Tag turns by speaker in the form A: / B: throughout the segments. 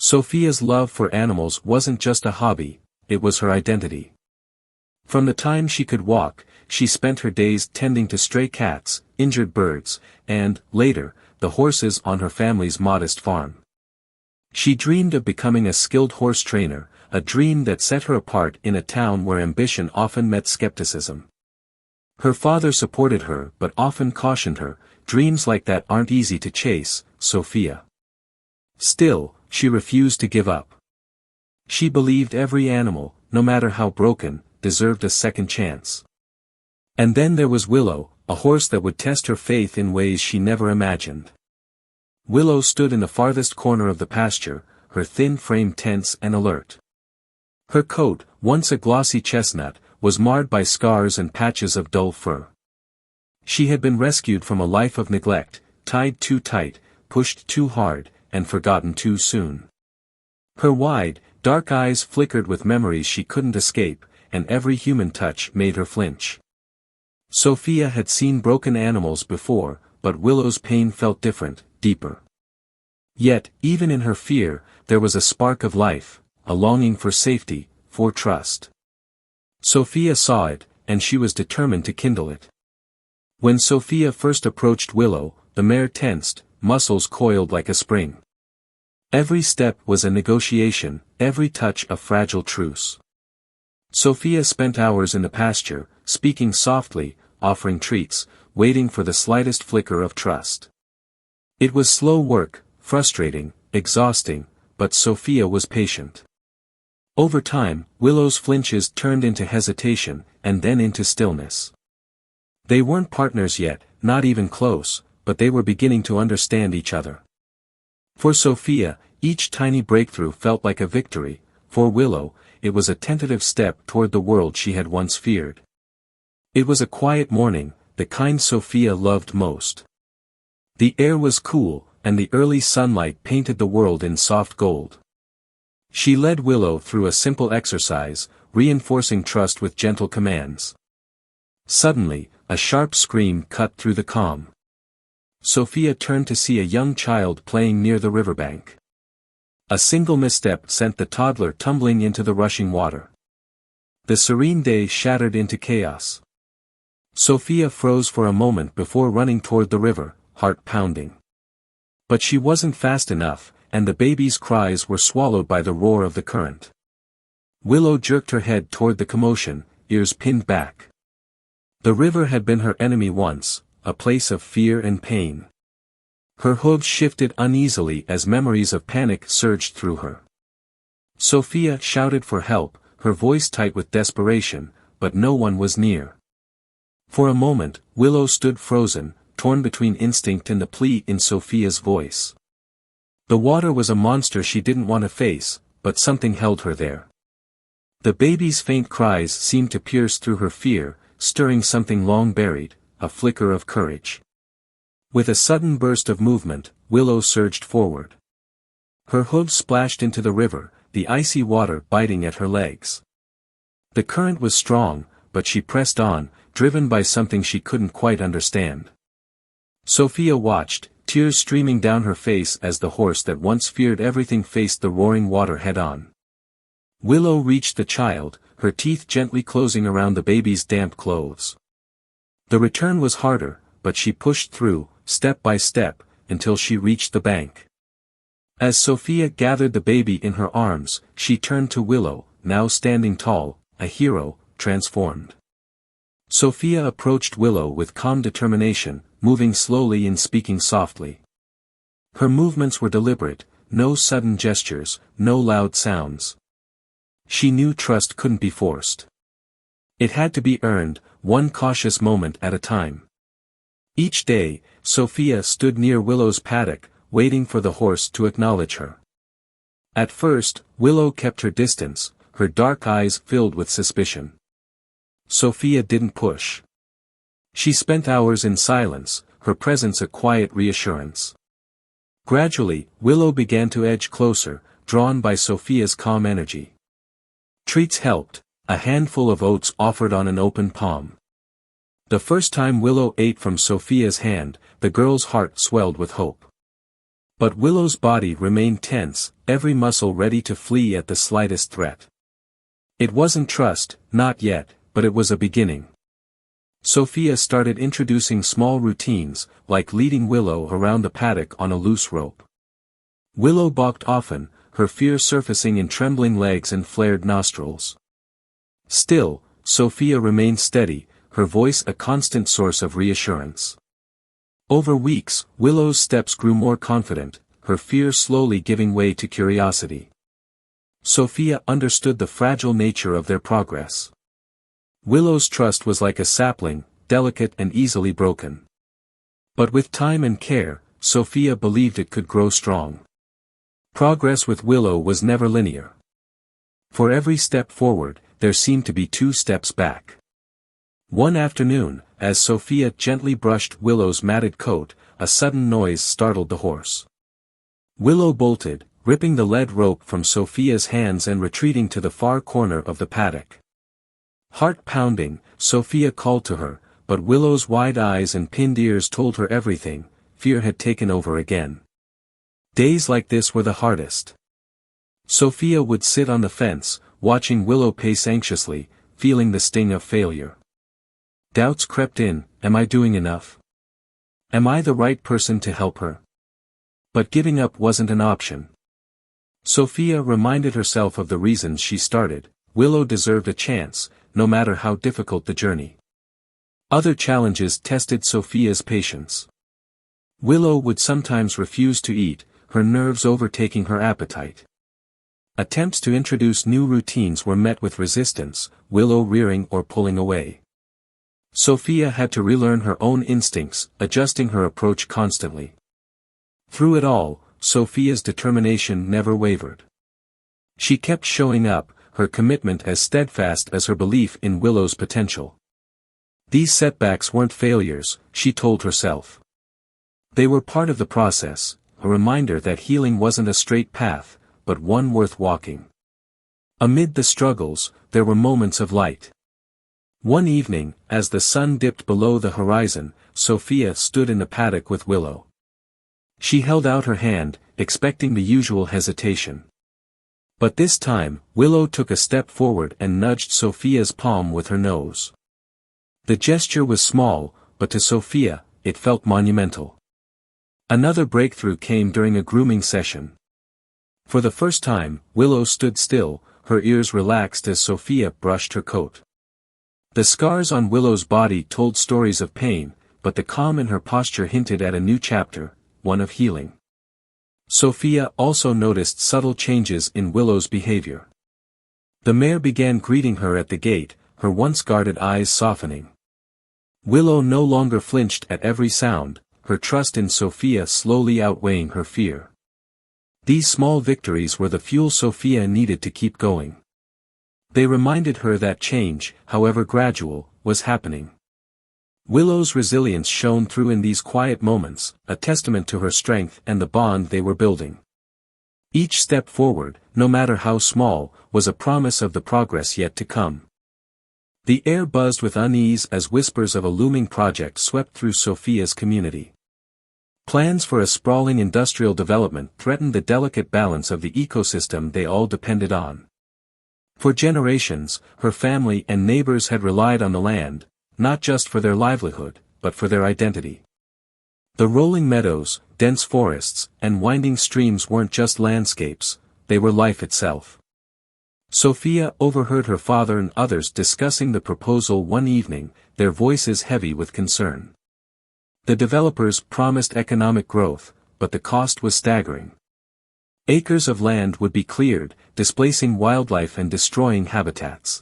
A: Sophia's love for animals wasn't just a hobby, it was her identity. From the time she could walk, she spent her days tending to stray cats, injured birds, and, later, the horses on her family's modest farm. She dreamed of becoming a skilled horse trainer, a dream that set her apart in a town where ambition often met skepticism. Her father supported her but often cautioned her, "Dreams like that aren't easy to chase, Sophia." Still, she refused to give up. She believed every animal, no matter how broken, deserved a second chance. And then there was Willow, a horse that would test her faith in ways she never imagined. Willow stood in the farthest corner of the pasture, her thin frame tense and alert. Her coat, once a glossy chestnut, was marred by scars and patches of dull fur. She had been rescued from a life of neglect, tied too tight, pushed too hard, and forgotten too soon. Her wide, dark eyes flickered with memories she couldn't escape, and every human touch made her flinch. Sophia had seen broken animals before, but Willow's pain felt different, deeper. Yet, even in her fear, there was a spark of life, a longing for safety, for trust. Sophia saw it, and she was determined to kindle it. When Sophia first approached Willow, the mare tensed, muscles coiled like a spring. Every step was a negotiation, every touch a fragile truce. Sophia spent hours in the pasture, speaking softly, offering treats, waiting for the slightest flicker of trust. It was slow work, frustrating, exhausting, but Sophia was patient. Over time, Willow's flinches turned into hesitation, and then into stillness. They weren't partners yet, not even close, but they were beginning to understand each other. For Sophia, each tiny breakthrough felt like a victory. For Willow, it was a tentative step toward the world she had once feared. It was a quiet morning, the kind Sophia loved most. The air was cool, and the early sunlight painted the world in soft gold. She led Willow through a simple exercise, reinforcing trust with gentle commands. Suddenly, a sharp scream cut through the calm. Sophia turned to see a young child playing near the riverbank. A single misstep sent the toddler tumbling into the rushing water. The serene day shattered into chaos. Sophia froze for a moment before running toward the river, heart pounding. But she wasn't fast enough, and the baby's cries were swallowed by the roar of the current. Willow jerked her head toward the commotion, ears pinned back. The river had been her enemy once, a place of fear and pain. Her hooves shifted uneasily as memories of panic surged through her. Sophia shouted for help, her voice tight with desperation, but no one was near. For a moment, Willow stood frozen, torn between instinct and the plea in Sophia's voice. The water was a monster she didn't want to face, but something held her there. The baby's faint cries seemed to pierce through her fear, stirring something long buried, a flicker of courage. With a sudden burst of movement, Willow surged forward. Her hooves splashed into the river, the icy water biting at her legs. The current was strong, but she pressed on, driven by something she couldn't quite understand. Sophia watched, tears streaming down her face as the horse that once feared everything faced the roaring water head-on. Willow reached the child, her teeth gently closing around the baby's damp clothes. The return was harder, but she pushed through, step by step, until she reached the bank. As Sophia gathered the baby in her arms, she turned to Willow, now standing tall, a hero, transformed. Sophia approached Willow with calm determination, moving slowly and speaking softly. Her movements were deliberate, no sudden gestures, no loud sounds. She knew trust couldn't be forced. It had to be earned, one cautious moment at a time. Each day, Sophia stood near Willow's paddock, waiting for the horse to acknowledge her. At first, Willow kept her distance, her dark eyes filled with suspicion. Sophia didn't push. She spent hours in silence, her presence a quiet reassurance. Gradually, Willow began to edge closer, drawn by Sophia's calm energy. Treats helped, a handful of oats offered on an open palm. The first time Willow ate from Sophia's hand, the girl's heart swelled with hope. But Willow's body remained tense, every muscle ready to flee at the slightest threat. It wasn't trust, not yet, but it was a beginning. Sophia started introducing small routines, like leading Willow around the paddock on a loose rope. Willow balked often, her fear surfacing in trembling legs and flared nostrils. Still, Sophia remained steady, her voice a constant source of reassurance. Over weeks, Willow's steps grew more confident, her fear slowly giving way to curiosity. Sophia understood the fragile nature of their progress. Willow's trust was like a sapling, delicate and easily broken. But with time and care, Sophia believed it could grow strong. Progress with Willow was never linear. For every step forward, there seemed to be 2 steps back. One afternoon, as Sophia gently brushed Willow's matted coat, a sudden noise startled the horse. Willow bolted, ripping the lead rope from Sophia's hands and retreating to the far corner of the paddock. Heart pounding, Sophia called to her, but Willow's wide eyes and pinned ears told her everything. Fear had taken over again. Days like this were the hardest. Sophia would sit on the fence, watching Willow pace anxiously, feeling the sting of failure. Doubts crept in, am I doing enough? Am I the right person to help her? But giving up wasn't an option. Sophia reminded herself of the reasons she started. Willow deserved a chance, no matter how difficult the journey. Other challenges tested Sophia's patience. Willow would sometimes refuse to eat, her nerves overtaking her appetite. Attempts to introduce new routines were met with resistance, Willow rearing or pulling away. Sophia had to relearn her own instincts, adjusting her approach constantly. Through it all, Sophia's determination never wavered. She kept showing up, her commitment as steadfast as her belief in Willow's potential. These setbacks weren't failures, she told herself. They were part of the process, a reminder that healing wasn't a straight path, but one worth walking. Amid the struggles, there were moments of light. One evening, as the sun dipped below the horizon, Sophia stood in the paddock with Willow. She held out her hand, expecting the usual hesitation. But this time, Willow took a step forward and nudged Sophia's palm with her nose. The gesture was small, but to Sophia, it felt monumental. Another breakthrough came during a grooming session. For the first time, Willow stood still, her ears relaxed as Sophia brushed her coat. The scars on Willow's body told stories of pain, but the calm in her posture hinted at a new chapter, one of healing. Sophia also noticed subtle changes in Willow's behavior. The mare began greeting her at the gate, her once guarded eyes softening. Willow no longer flinched at every sound, her trust in Sophia slowly outweighing her fear. These small victories were the fuel Sophia needed to keep going. They reminded her that change, however gradual, was happening. Willow's resilience shone through in these quiet moments, a testament to her strength and the bond they were building. Each step forward, no matter how small, was a promise of the progress yet to come. The air buzzed with unease as whispers of a looming project swept through Sophia's community. Plans for a sprawling industrial development threatened the delicate balance of the ecosystem they all depended on. For generations, her family and neighbors had relied on the land, not just for their livelihood, but for their identity. The rolling meadows, dense forests, and winding streams weren't just landscapes, they were life itself. Sophia overheard her father and others discussing the proposal one evening, their voices heavy with concern. The developers promised economic growth, but the cost was staggering. Acres of land would be cleared, displacing wildlife and destroying habitats.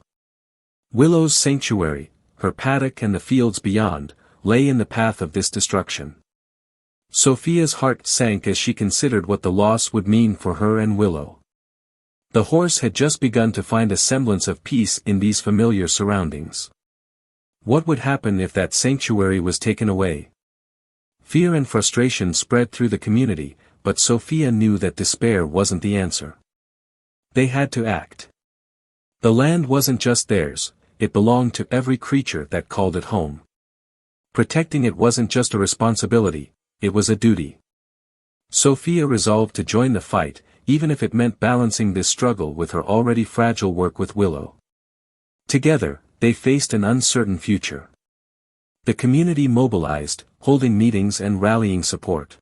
A: Willow's sanctuary, her paddock and the fields beyond, lay in the path of this destruction. Sophia's heart sank as she considered what the loss would mean for her and Willow. The horse had just begun to find a semblance of peace in these familiar surroundings. What would happen if that sanctuary was taken away? Fear and frustration spread through the community, but Sophia knew that despair wasn't the answer. They had to act. The land wasn't just theirs, it belonged to every creature that called it home. Protecting it wasn't just a responsibility, it was a duty. Sophia resolved to join the fight, even if it meant balancing this struggle with her already fragile work with Willow. Together, they faced an uncertain future. The community mobilized, holding meetings and rallying support.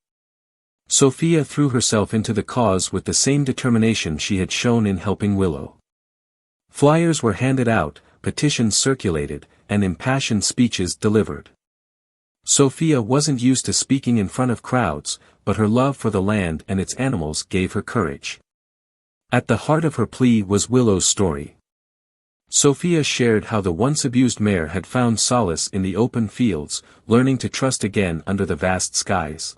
A: Sophia threw herself into the cause with the same determination she had shown in helping Willow. Flyers were handed out, petitions circulated, and impassioned speeches delivered. Sophia wasn't used to speaking in front of crowds, but her love for the land and its animals gave her courage. At the heart of her plea was Willow's story. Sophia shared how the once abused mare had found solace in the open fields, learning to trust again under the vast skies.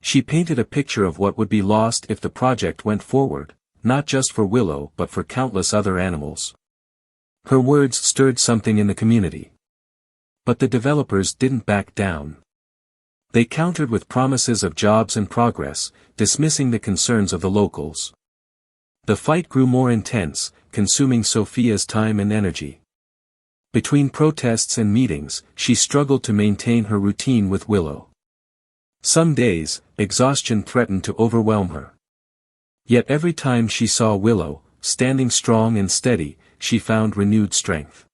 A: She painted a picture of what would be lost if the project went forward, not just for Willow but for countless other animals. Her words stirred something in the community. But the developers didn't back down. They countered with promises of jobs and progress, dismissing the concerns of the locals. The fight grew more intense, consuming Sophia's time and energy. Between protests and meetings, she struggled to maintain her routine with Willow. Some days, exhaustion threatened to overwhelm her. Yet every time she saw Willow, standing strong and steady, she found renewed strength.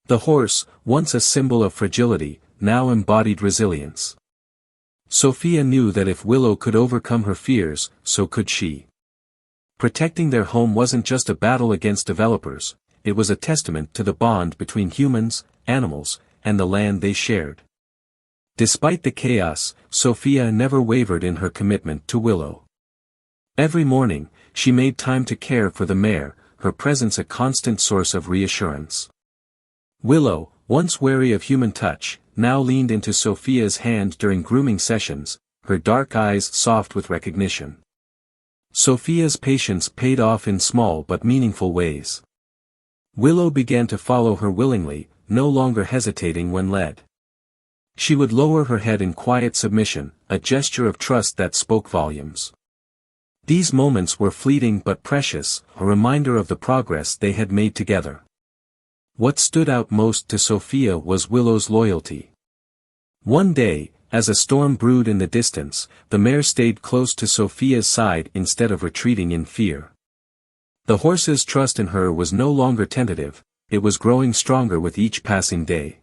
A: The horse, once a symbol of fragility, now embodied resilience. Sophia knew that if Willow could overcome her fears, so could she. Protecting their home wasn't just a battle against developers, it was a testament to the bond between humans, animals, and the land they shared. Despite the chaos, Sophia never wavered in her commitment to Willow. Every morning, she made time to care for the mare, her presence a constant source of reassurance. Willow, once wary of human touch, now leaned into Sophia's hand during grooming sessions, her dark eyes soft with recognition. Sophia's patience paid off in small but meaningful ways. Willow began to follow her willingly, no longer hesitating when led. She would lower her head in quiet submission, a gesture of trust that spoke volumes. These moments were fleeting but precious, a reminder of the progress they had made together. What stood out most to Sophia was Willow's loyalty. One day, as a storm brewed in the distance, the mare stayed close to Sophia's side instead of retreating in fear. The horse's trust in her was no longer tentative, it was growing stronger with each passing day.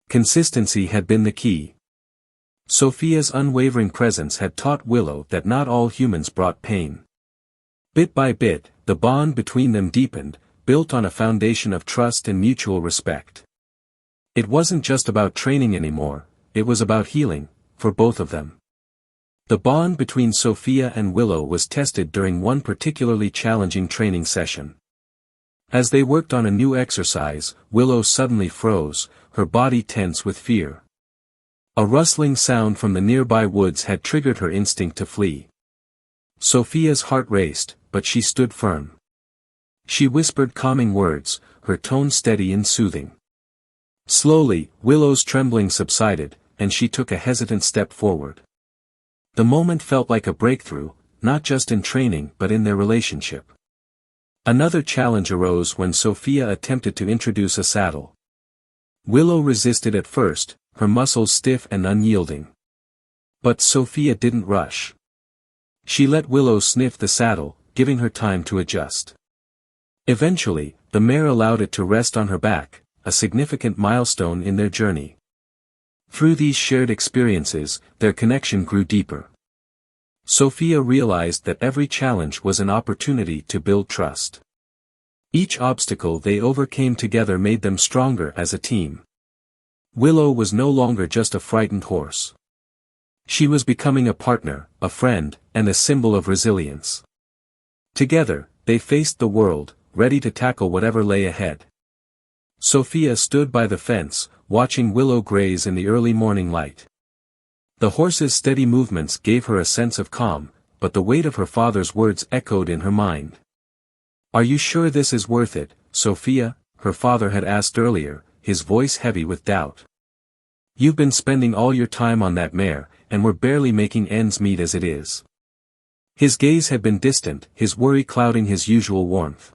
A: Consistency had been the key. Sophia's unwavering presence had taught Willow that not all humans brought pain. Bit by bit, the bond between them deepened, built on a foundation of trust and mutual respect. It wasn't just about training anymore, it was about healing, for both of them. The bond between Sophia and Willow was tested during one particularly challenging training session. As they worked on a new exercise, Willow suddenly froze, her body tense with fear. A rustling sound from the nearby woods had triggered her instinct to flee. Sophia's heart raced, but she stood firm. She whispered calming words, her tone steady and soothing. Slowly, Willow's trembling subsided, and she took a hesitant step forward. The moment felt like a breakthrough, not just in training but in their relationship. Another challenge arose when Sophia attempted to introduce a saddle. Willow resisted at first, her muscles stiff and unyielding. But Sophia didn't rush. She let Willow sniff the saddle, giving her time to adjust. Eventually, the mare allowed it to rest on her back, a significant milestone in their journey. Through these shared experiences, their connection grew deeper. Sophia realized that every challenge was an opportunity to build trust. Each obstacle they overcame together made them stronger as a team. Willow was no longer just a frightened horse. She was becoming a partner, a friend, and a symbol of resilience. Together, they faced the world, ready to tackle whatever lay ahead. Sophia stood by the fence, watching Willow graze in the early morning light. The horse's steady movements gave her a sense of calm, but the weight of her father's words echoed in her mind. "Are you sure this is worth it, Sophia?" her father had asked earlier, his voice heavy with doubt. "You've been spending all your time on that mare, and we're barely making ends meet as it is." His gaze had been distant, his worry clouding his usual warmth.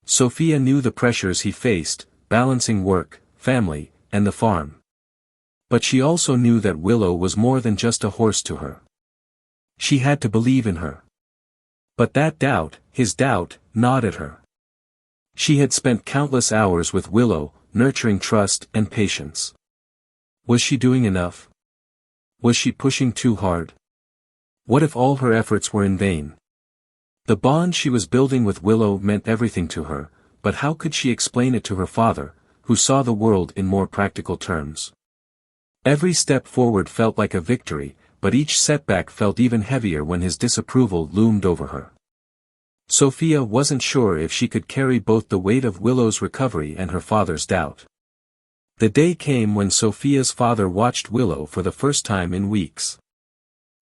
A: Sophia knew the pressures he faced, balancing work, family, and the farm. But she also knew that Willow was more than just a horse to her. She had to believe in her. But that doubt, his doubt, gnawed at her. She had spent countless hours with Willow, nurturing trust and patience. Was she doing enough? Was she pushing too hard? What if all her efforts were in vain? The bond she was building with Willow meant everything to her, but how could she explain it to her father, who saw the world in more practical terms? Every step forward felt like a victory, but each setback felt even heavier when his disapproval loomed over her. Sophia wasn't sure if she could carry both the weight of Willow's recovery and her father's doubt. The day came when Sophia's father watched Willow for the first time in weeks.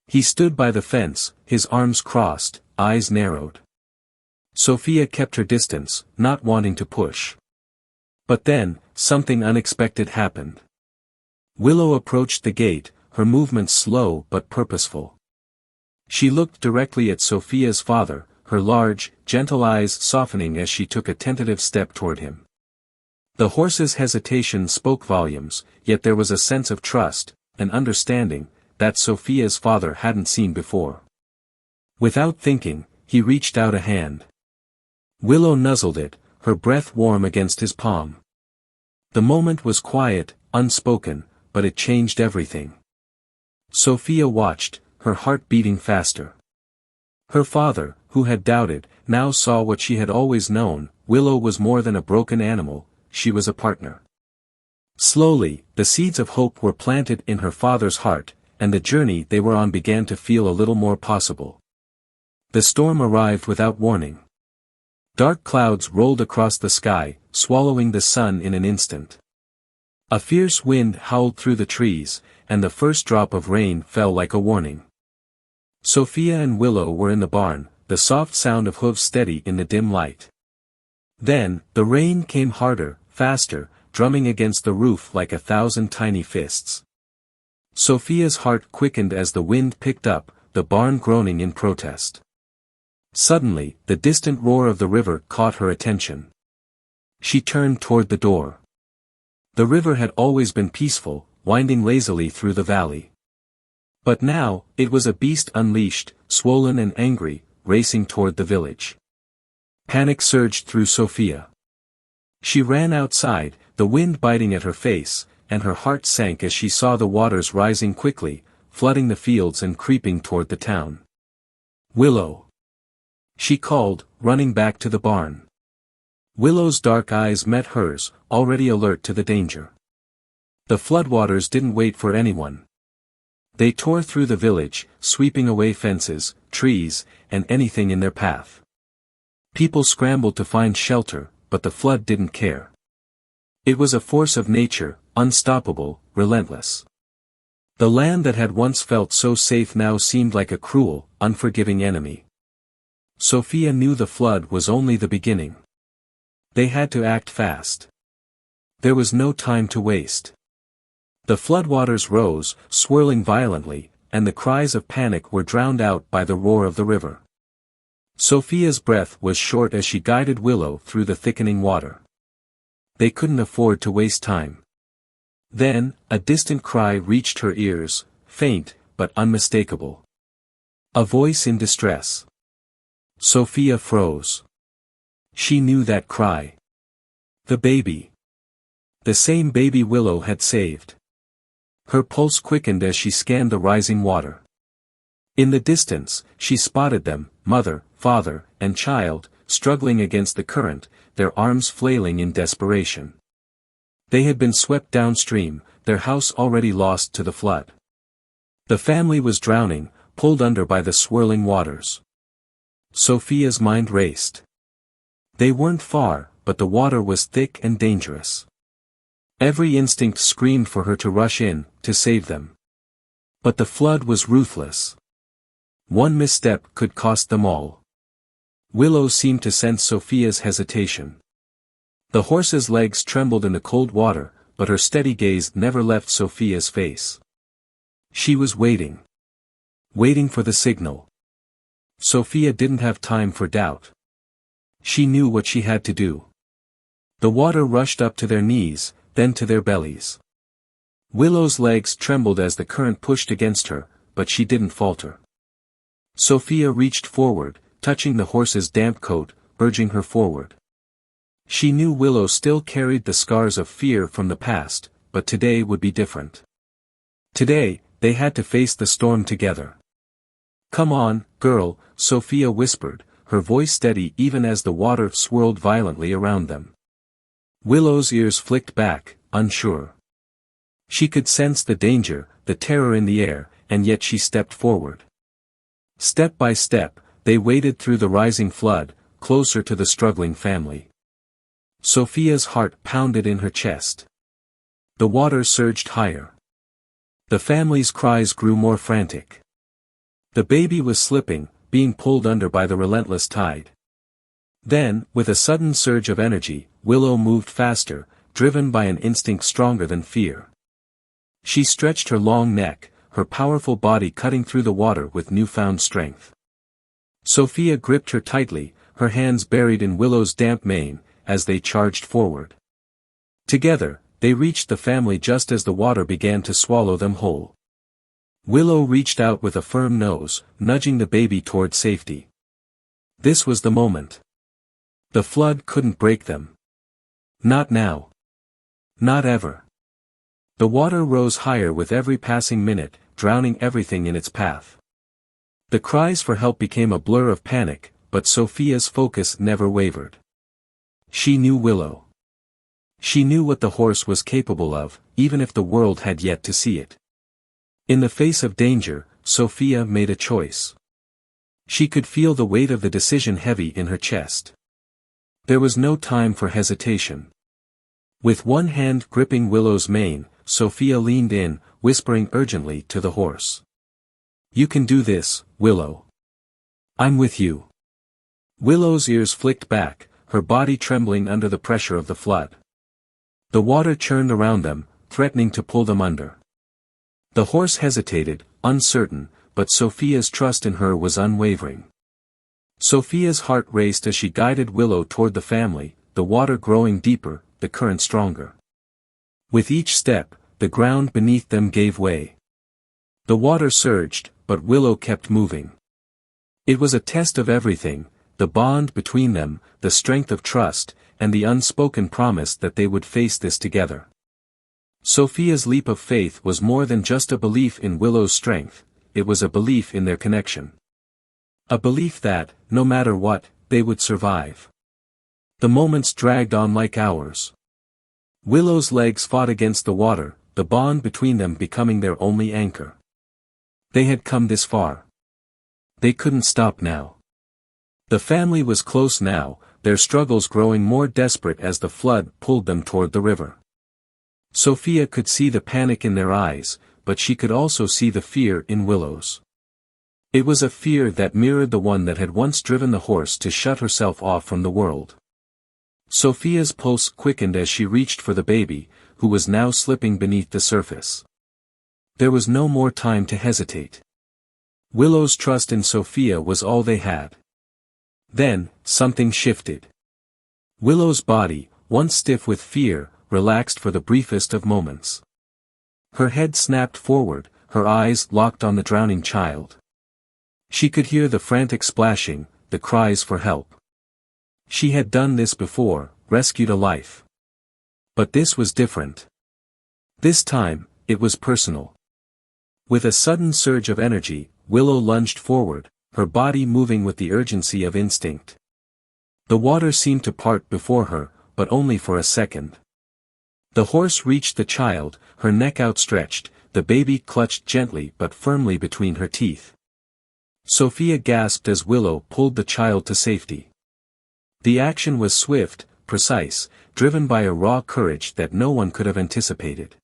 A: He stood by the fence, his arms crossed, eyes narrowed. Sophia kept her distance, not wanting to push. But then, something unexpected happened. Willow approached the gate, her movements slow but purposeful. She looked directly at Sophia's father, her large, gentle eyes softening as she took a tentative step toward him. The horse's hesitation spoke volumes, yet there was a sense of trust, an understanding, that Sophia's father hadn't seen before. Without thinking, he reached out a hand. Willow nuzzled it, her breath warm against his palm. The moment was quiet, unspoken, but it changed everything. Sophia watched, her heart beating faster. Her father, who had doubted, now saw what she had always known: Willow was more than a broken animal, she was a partner. Slowly, the seeds of hope were planted in her father's heart, and the journey they were on began to feel a little more possible. The storm arrived without warning. Dark clouds rolled across the sky, swallowing the sun in an instant. A fierce wind howled through the trees, and the first drop of rain fell like a warning. Sophia and Willow were in the barn, the soft sound of hooves steady in the dim light. Then, the rain came harder, faster, drumming against the roof like 1,000 tiny fists. Sophia's heart quickened as the wind picked up, the barn groaning in protest. Suddenly, the distant roar of the river caught her attention. She turned toward the door. The river had always been peaceful, winding lazily through the valley. But now, it was a beast unleashed, swollen and angry, racing toward the village. Panic surged through Sophia. She ran outside, the wind biting at her face, and her heart sank as she saw the waters rising quickly, flooding the fields and creeping toward the town. "Willow!" she called, running back to the barn. Willow's dark eyes met hers, already alert to the danger. The floodwaters didn't wait for anyone. They tore through the village, sweeping away fences, trees, and anything in their path. People scrambled to find shelter, but the flood didn't care. It was a force of nature, unstoppable, relentless. The land that had once felt so safe now seemed like a cruel, unforgiving enemy. Sophia knew the flood was only the beginning. They had to act fast. There was no time to waste. The floodwaters rose, swirling violently, and the cries of panic were drowned out by the roar of the river. Sophia's breath was short as she guided Willow through the thickening water. They couldn't afford to waste time. Then, a distant cry reached her ears, faint, but unmistakable. A voice in distress. Sophia froze. She knew that cry. The baby. The same baby Willow had saved. Her pulse quickened as she scanned the rising water. In the distance, she spotted them, mother, father, and child, struggling against the current, their arms flailing in desperation. They had been swept downstream, their house already lost to the flood. The family was drowning, pulled under by the swirling waters. Sophia's mind raced. They weren't far, but the water was thick and dangerous. Every instinct screamed for her to rush in, to save them. But the flood was ruthless. One misstep could cost them all. Willow seemed to sense Sophia's hesitation. The horse's legs trembled in the cold water, but her steady gaze never left Sophia's face. She was waiting. Waiting for the signal. Sophia didn't have time for doubt. She knew what she had to do. The water rushed up to their knees, then to their bellies. Willow's legs trembled as the current pushed against her, but she didn't falter. Sophia reached forward, touching the horse's damp coat, urging her forward. She knew Willow still carried the scars of fear from the past, but today would be different. Today, they had to face the storm together. "Come on, girl," Sophia whispered, her voice steady even as the water swirled violently around them. Willow's ears flicked back, unsure. She could sense the danger, the terror in the air, and yet she stepped forward. Step by step, they waded through the rising flood, closer to the struggling family. Sophia's heart pounded in her chest. The water surged higher. The family's cries grew more frantic. The baby was slipping, being pulled under by the relentless tide. Then, with a sudden surge of energy, Willow moved faster, driven by an instinct stronger than fear. She stretched her long neck, her powerful body cutting through the water with newfound strength. Sophia gripped her tightly, her hands buried in Willow's damp mane, as they charged forward. Together, they reached the family just as the water began to swallow them whole. Willow reached out with a firm nose, nudging the baby toward safety. This was the moment. The flood couldn't break them. Not now. Not ever. The water rose higher with every passing minute, drowning everything in its path. The cries for help became a blur of panic, but Sophia's focus never wavered. She knew Willow. She knew what the horse was capable of, even if the world had yet to see it. In the face of danger, Sophia made a choice. She could feel the weight of the decision heavy in her chest. There was no time for hesitation. With one hand gripping Willow's mane, Sophia leaned in, whispering urgently to the horse. "You can do this, Willow. I'm with you." Willow's ears flicked back, her body trembling under the pressure of the flood. The water churned around them, threatening to pull them under. The horse hesitated, uncertain, but Sophia's trust in her was unwavering. Sophia's heart raced as she guided Willow toward the family, the water growing deeper, the current stronger. With each step, the ground beneath them gave way. The water surged, but Willow kept moving. It was a test of everything, the bond between them, the strength of trust, and the unspoken promise that they would face this together. Sophia's leap of faith was more than just a belief in Willow's strength, it was a belief in their connection. A belief that, no matter what, they would survive. The moments dragged on like hours. Willow's legs fought against the water, the bond between them becoming their only anchor. They had come this far. They couldn't stop now. The family was close now, their struggles growing more desperate as the flood pulled them toward the river. Sophia could see the panic in their eyes, but she could also see the fear in Willow's. It was a fear that mirrored the one that had once driven the horse to shut herself off from the world. Sophia's pulse quickened as she reached for the baby, who was now slipping beneath the surface. There was no more time to hesitate. Willow's trust in Sophia was all they had. Then, something shifted. Willow's body, once stiff with fear, relaxed for the briefest of moments. Her head snapped forward, her eyes locked on the drowning child. She could hear the frantic splashing, the cries for help. She had done this before, rescued a life. But this was different. This time, it was personal. With a sudden surge of energy, Willow lunged forward, her body moving with the urgency of instinct. The water seemed to part before her, but only for a second. The horse reached the child, her neck outstretched, the baby clutched gently but firmly between her teeth. Sophia gasped as Willow pulled the child to safety. The action was swift, precise, driven by a raw courage that no one could have anticipated.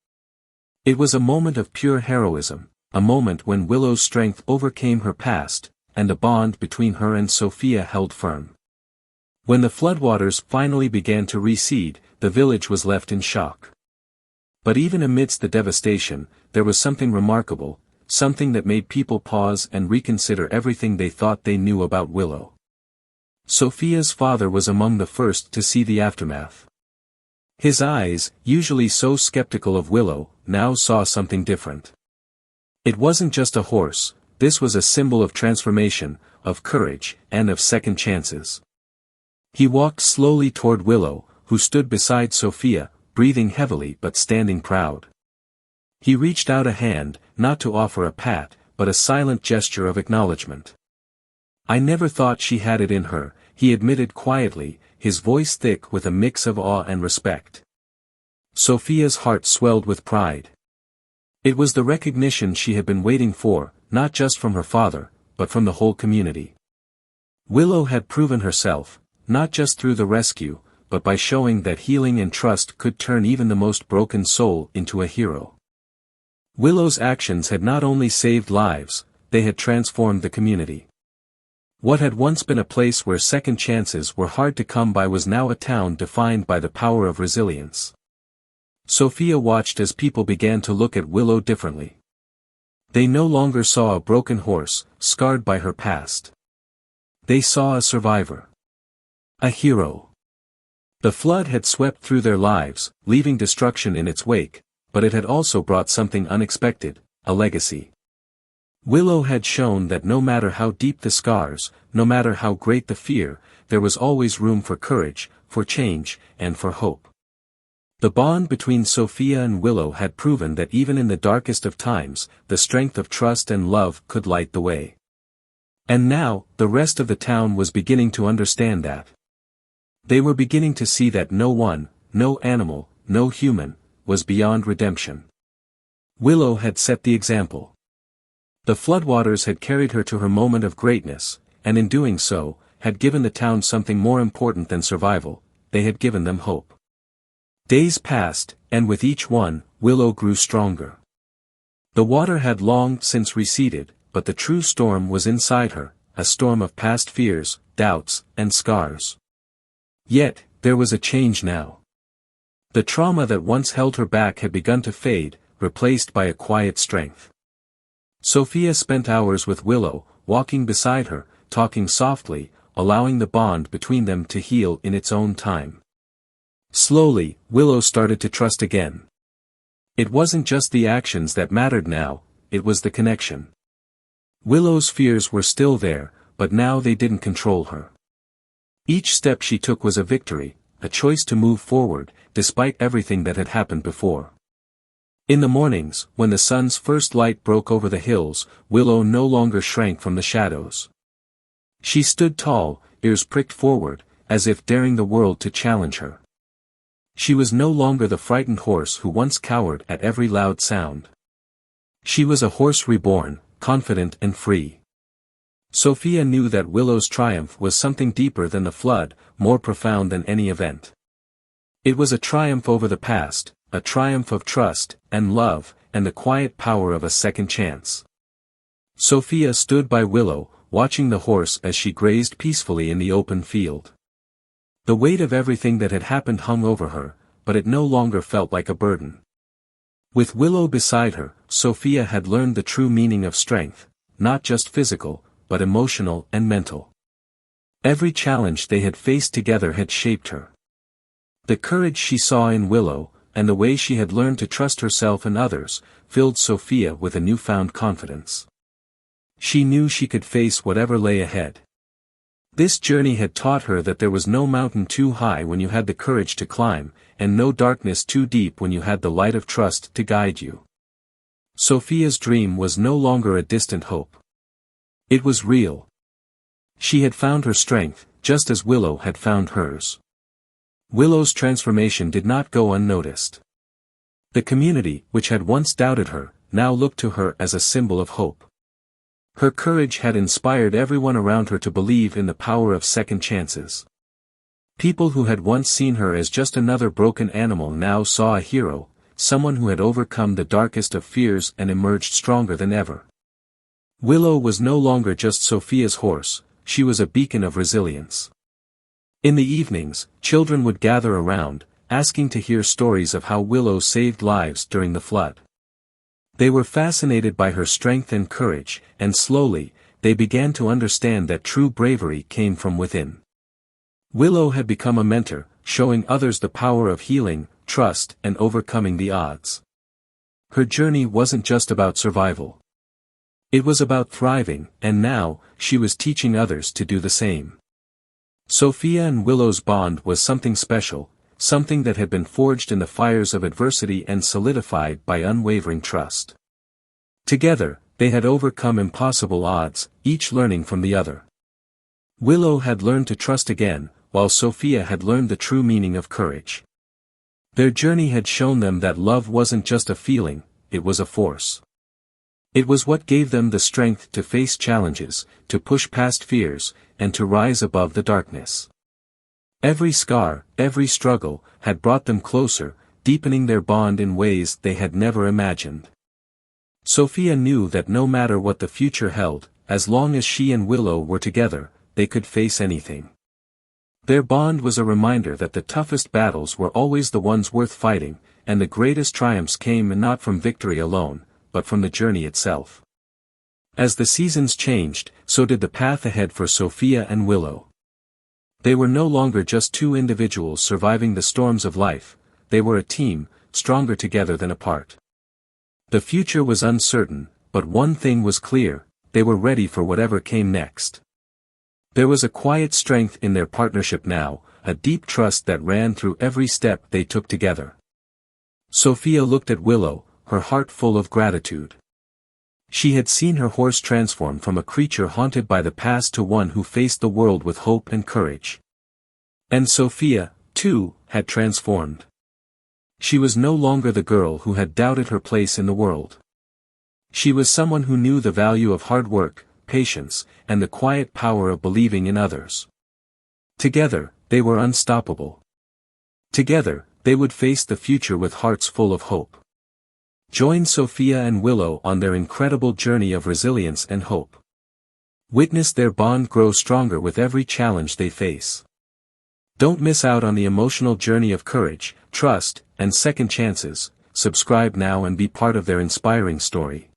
A: It was a moment of pure heroism, a moment when Willow's strength overcame her past, and a bond between her and Sophia held firm. When the floodwaters finally began to recede, the village was left in shock. But even amidst the devastation, there was something remarkable, something that made people pause and reconsider everything they thought they knew about Willow. Sophia's father was among the first to see the aftermath. His eyes, usually so skeptical of Willow, now saw something different. It wasn't just a horse, this was a symbol of transformation, of courage, and of second chances. He walked slowly toward Willow, who stood beside Sophia, breathing heavily but standing proud. He reached out a hand, not to offer a pat, but a silent gesture of acknowledgement. "I never thought she had it in her," he admitted quietly, his voice thick with a mix of awe and respect. Sophia's heart swelled with pride. It was the recognition she had been waiting for, not just from her father, but from the whole community. Willow had proven herself, not just through the rescue, but by showing that healing and trust could turn even the most broken soul into a hero. Willow's actions had not only saved lives, they had transformed the community. What had once been a place where second chances were hard to come by was now a town defined by the power of resilience. Sophia watched as people began to look at Willow differently. They no longer saw a broken horse, scarred by her past. They saw a survivor. A hero. The flood had swept through their lives, leaving destruction in its wake, but it had also brought something unexpected, a legacy. Willow had shown that no matter how deep the scars, no matter how great the fear, there was always room for courage, for change, and for hope. The bond between Sophia and Willow had proven that even in the darkest of times, the strength of trust and love could light the way. And now, the rest of the town was beginning to understand that. They were beginning to see that no one, no animal, no human, was beyond redemption. Willow had set the example. The floodwaters had carried her to her moment of greatness, and in doing so, had given the town something more important than survival, they had given them hope. Days passed, and with each one, Willow grew stronger. The water had long since receded, but the true storm was inside her, a storm of past fears, doubts, and scars. Yet, there was a change now. The trauma that once held her back had begun to fade, replaced by a quiet strength. Sophia spent hours with Willow, walking beside her, talking softly, allowing the bond between them to heal in its own time. Slowly, Willow started to trust again. It wasn't just the actions that mattered now, it was the connection. Willow's fears were still there, but now they didn't control her. Each step she took was a victory, a choice to move forward, despite everything that had happened before. In the mornings, when the sun's first light broke over the hills, Willow no longer shrank from the shadows. She stood tall, ears pricked forward, as if daring the world to challenge her. She was no longer the frightened horse who once cowered at every loud sound. She was a horse reborn, confident and free. Sophia knew that Willow's triumph was something deeper than the flood, more profound than any event. It was a triumph over the past, a triumph of trust, and love, and the quiet power of a second chance. Sophia stood by Willow, watching the horse as she grazed peacefully in the open field. The weight of everything that had happened hung over her, but it no longer felt like a burden. With Willow beside her, Sophia had learned the true meaning of strength, not just physical, but emotional and mental. Every challenge they had faced together had shaped her. The courage she saw in Willow, and the way she had learned to trust herself and others, filled Sophia with a newfound confidence. She knew she could face whatever lay ahead. This journey had taught her that there was no mountain too high when you had the courage to climb, and no darkness too deep when you had the light of trust to guide you. Sophia's dream was no longer a distant hope. It was real. She had found her strength, just as Willow had found hers. Willow's transformation did not go unnoticed. The community, which had once doubted her, now looked to her as a symbol of hope. Her courage had inspired everyone around her to believe in the power of second chances. People who had once seen her as just another broken animal now saw a hero, someone who had overcome the darkest of fears and emerged stronger than ever. Willow was no longer just Sophia's horse, she was a beacon of resilience. In the evenings, children would gather around, asking to hear stories of how Willow saved lives during the flood. They were fascinated by her strength and courage, and slowly, they began to understand that true bravery came from within. Willow had become a mentor, showing others the power of healing, trust, and overcoming the odds. Her journey wasn't just about survival. It was about thriving, and now, she was teaching others to do the same. Sophia and Willow's bond was something special, something that had been forged in the fires of adversity and solidified by unwavering trust. Together, they had overcome impossible odds, each learning from the other. Willow had learned to trust again, while Sophia had learned the true meaning of courage. Their journey had shown them that love wasn't just a feeling, it was a force. It was what gave them the strength to face challenges, to push past fears, and to rise above the darkness. Every scar, every struggle, had brought them closer, deepening their bond in ways they had never imagined. Sophia knew that no matter what the future held, as long as she and Willow were together, they could face anything. Their bond was a reminder that the toughest battles were always the ones worth fighting, and the greatest triumphs came not from victory alone, but from the journey itself. As the seasons changed, so did the path ahead for Sophia and Willow. They were no longer just two individuals surviving the storms of life, they were a team, stronger together than apart. The future was uncertain, but one thing was clear, they were ready for whatever came next. There was a quiet strength in their partnership now, a deep trust that ran through every step they took together. Sophia looked at Willow, her heart full of gratitude. She had seen her horse transform from a creature haunted by the past to one who faced the world with hope and courage. And Sophia, too, had transformed. She was no longer the girl who had doubted her place in the world. She was someone who knew the value of hard work, patience, and the quiet power of believing in others. Together, they were unstoppable. Together, they would face the future with hearts full of hope. Join Sophia and Willow on their incredible journey of resilience and hope. Witness their bond grow stronger with every challenge they face. Don't miss out on the emotional journey of courage, trust, and second chances. Subscribe now and be part of their inspiring story.